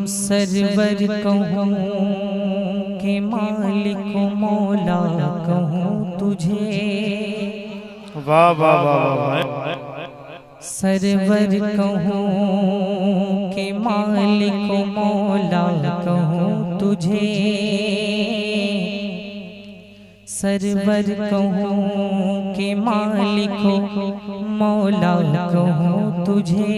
Server कहूँ के मालिक मौला कहूँ तुझे। वाह वाह वाह वाह। सरवर कहूँ के मालिक मौला कहूँ तुझे। सरवर कहूँ के मालिक मौला कहूँ तुझे।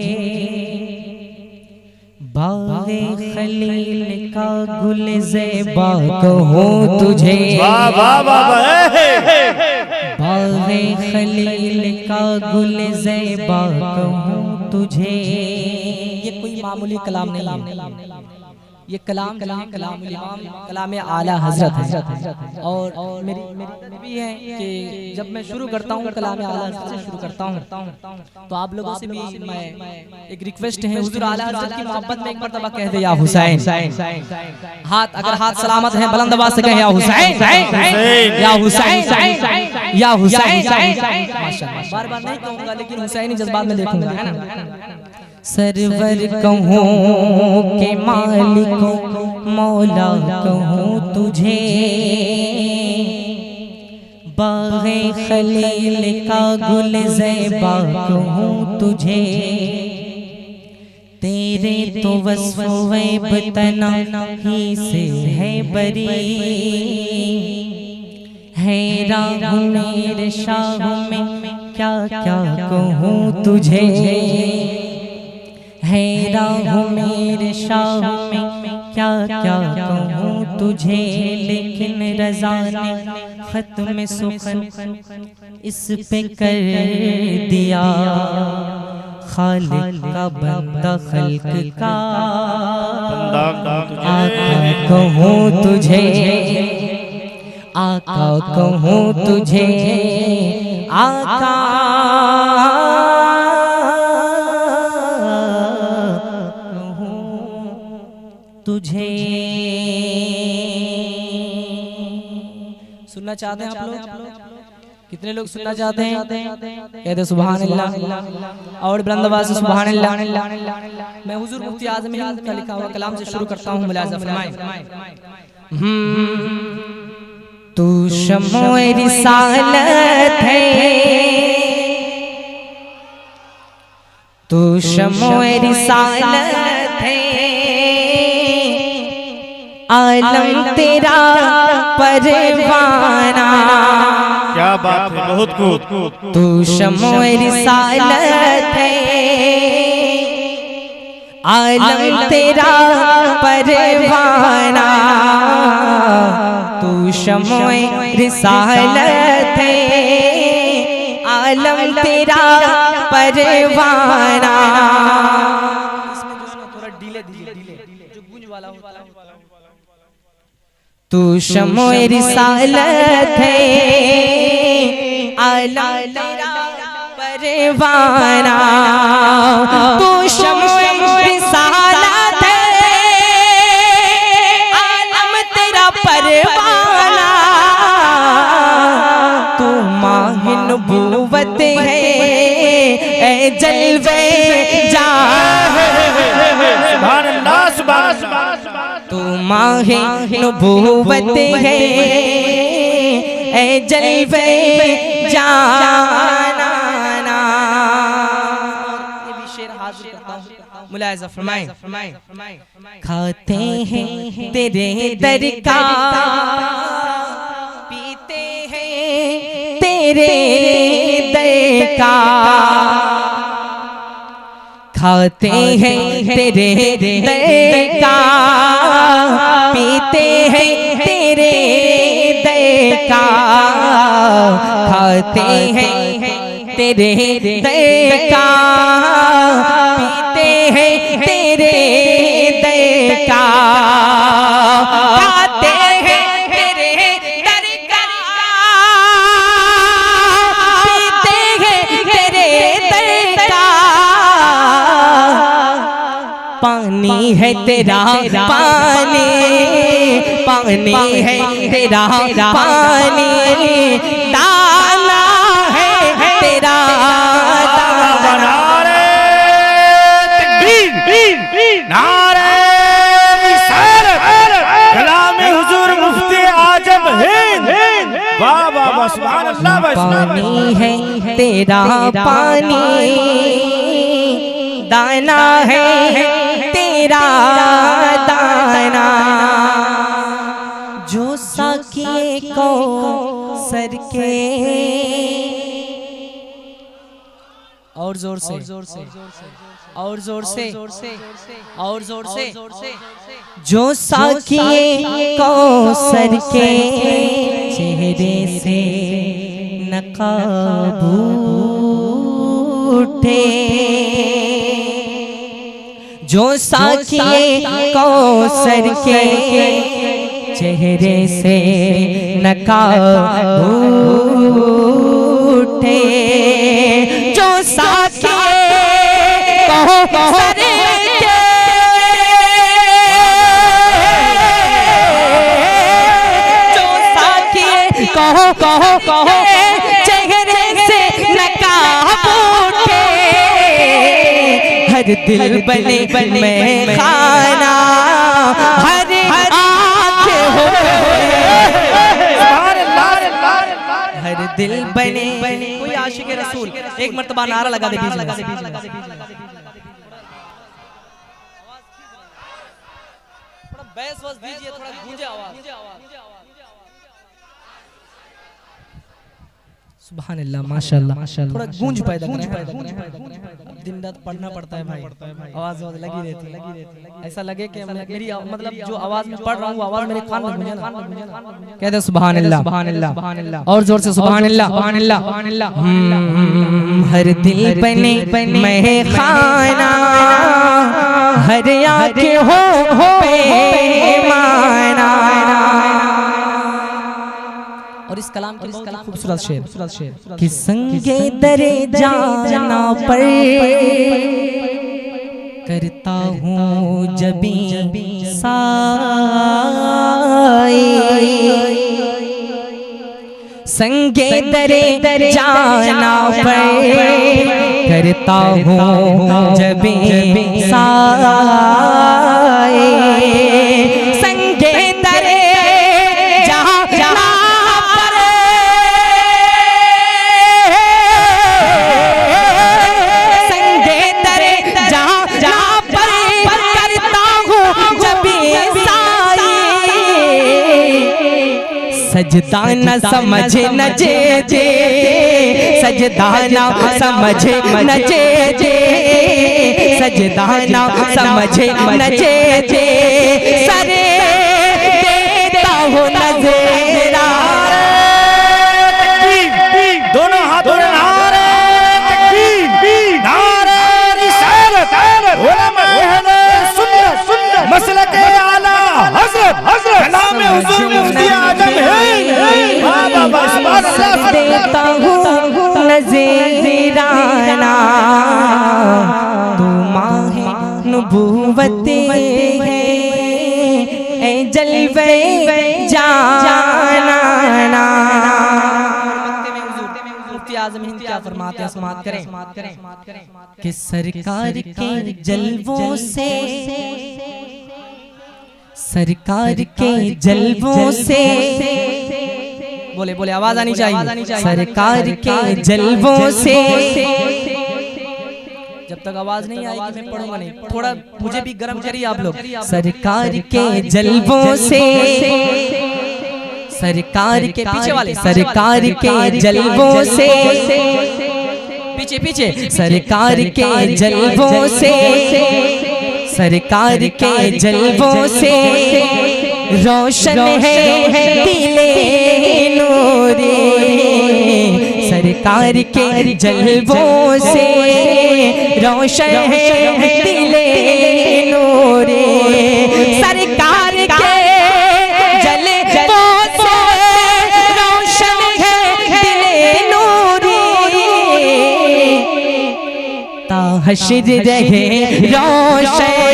बाग़े खलील का गुल ज़ेबा कहूँ तुझे। बाग़े खलील का गुल ज़ेबा कहूँ तुझे। ये कोई मामूली कलाम नहीं है, ये कलाम कलाम आला हजरत है। और मेरी भी है कि जब मैं शुरू करता हूँ कलाम आला हजरत से शुरू करता हूँ, तो आप लोगों से भी मैं एक रिक्वेस्ट है, हुजूर आला हजरत की मोहब्बत में एक मर्तबा कह दे या हुसैन। हाथ अगर हाथ सलामत है बुलंद आवाज से कहे या हुसैन, या हुसैन, या हुसैन। माशाअल्लाह, बार बार नहीं कहूँगा लेकिन हुसैनी जज्बात में देखूंगा, है ना। सरवर कहूँ के मालिक मौला कहूँ तुझे। बाग़े खलील का गुल ज़ेबा कहूँ तुझे। तेरे तो वस्फ़ वैब तना ही से है बरी। हैरान हूँ मेरे शाह में क्या क्या कहूँ तुझे। हैरान हूँ मेरे शाह में क्या क्या कहूँ तुझे। लेकिन रज़ा ने ख़त में सुखन इस पे कर दिया। खालिक का बंदा खल्क का आका कहूँ तुझे। आका कहूँ तुझे। आका तुझे। सुनना चाहते हैं आप लोग? कितने लोग सुनना चाहते हैं? कहते सुभान अल्लाह और बुलंद आवाज से सुभान अल्लाह। मैं हुजूर मुफ्ती आज़म हिंद का लिखा हुआ कलाम से शुरू करता हूँ। मुलाज़ा फरमाएं। तू शम्ओ रिसालत है, तू शम्ओ रिसालत है। आलम तेरा परवाना। क्या बात है, बहुत खूब। तू शम्ओ रिसालत है, आलम तेरा परवाना। तू शम्ओ रिसालत है, आलम तेरा परवाना। थोड़ा डिले दीजिए, जो गूंज वाला होता है। तू शम्ओ रिसालत है, आलम तेरा परवाना। तू शम्ओ रिसालत है, आलम तेरा परवाना। तू माह नबूवत है, ए जलवे जा। सुभान अल्लाह, सुभान अल्लाह। तू माह नबूवत है, ए जलवे जाना। ये भी शेर हाजिर करता हूं, मुलाहिज़ा फरमाएं। खाते हैं तेरे दर का, पीते हैं तेरे दर का। खाते हैं तेरे दर का, पीते हैं तेरे दर का। खाते हैं तेरे दर का, पीते हैं तेरे दर का। खाते हैं तेरे दर का, पीते हैं तेरे दर का। पानी है तेरा पानी, पानी है तेरा पानी। दाना है तेरा दाना। नारे तकबीर, नारे पानी है तेरा पानी, दाना है तेरा दाना, जो साकिए को सर के। और जोर से, और जोर से, और जोर से, जो साकिए को सर के चेहरे से नकाब उठे, जो साकिए को सर के चेहरे से नकाब उठे, जो साकिए को सर के, जो साकिए को चेहरे से नकाब उठे, हर दिल बने मैं खाना, हर आँख हो, हर दिल बने। कोई आशिक रसूल एक मर्तबा नारा लगा दे, थोड़ा बैस वस दीजिए, थोड़ा गूंजे आवाज। सुभान अल्लाह, माशाअल्लाह, थोड़ा गूंज पैदा करें। दिन रात पढ़ना पड़ता है भाई, आवाज लगी रहती है, ऐसा लगे कि मेरी मतलब जो आवाज में पढ़ रहा हूँ आवाज मेरे कान में गूंजे ना। कहते सुभान अल्लाह, सुभान अल्लाह, और जोर से सुभान अल्लाह, सुभान अल्लाह, सुभान अल्लाह। हर दिल बने मैं खाना, हर आँख हो पैमाना। और इस कलाम की बहुत खूबसूरत शेर कि संगे दरे जाना पर करता हूँ जबी साई, संगे दरे जाना पर करता हूँ जबी साई, संगे दरे सजदा न समझे न जे जे, सजदा न समझे न जे जे, सजदा न समझे न जे जे, सरे देता हो नज़ेरा। दोनों हाथों में नारे तकबीर, नारे रिसालत, उलमा अहले सुन्नत मसलक आला हज़रत कलाम हुज़ूर मुफ्ती आज़म है। देता हूँ नज़ीराना, तू माहे नबूवत है ए जलवे जाना। मुफ्ती आज़म हिंद क्या फरमाते हैं, समात करें कि सरकार के जलवों से, सरकार के जलवों से, बोले बोले आवाज आनी चाहिए, सरकार के जलवों से। जब तक आवाज नहीं आएगी मैं पढ़ूंगा नहीं, थोड़ा मुझे भी गर्म करिए आप लोग। सरकार के जलवों से, सरकार के पीछे वाले, सरकार के जलवों से, पीछे पीछे, सरकार के जलवों से, सरकार के जलवों से रोशन है दिले नूरे, सरकार के जलवों से रोशन है दिले नूरे, सरकार के जलवों से रोशन है दिले नूरे, ताहशर रहे रोशन,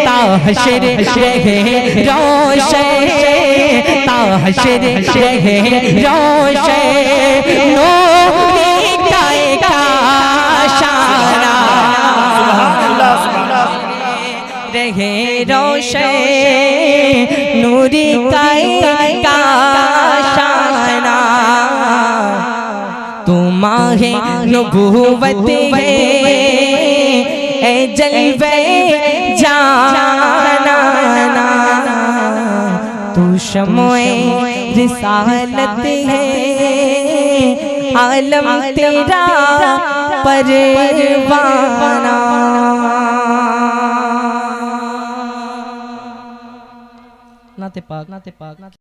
ताहशर रहे रोशन, ताहशर रहे रोशन, नूरी का शाना रहे रोशन, नूरी का शाना। तू माहे नबूवत है ए जलवे जाना, तू शमोए रिसालत है आलम तेरा परवाना। नाते पाक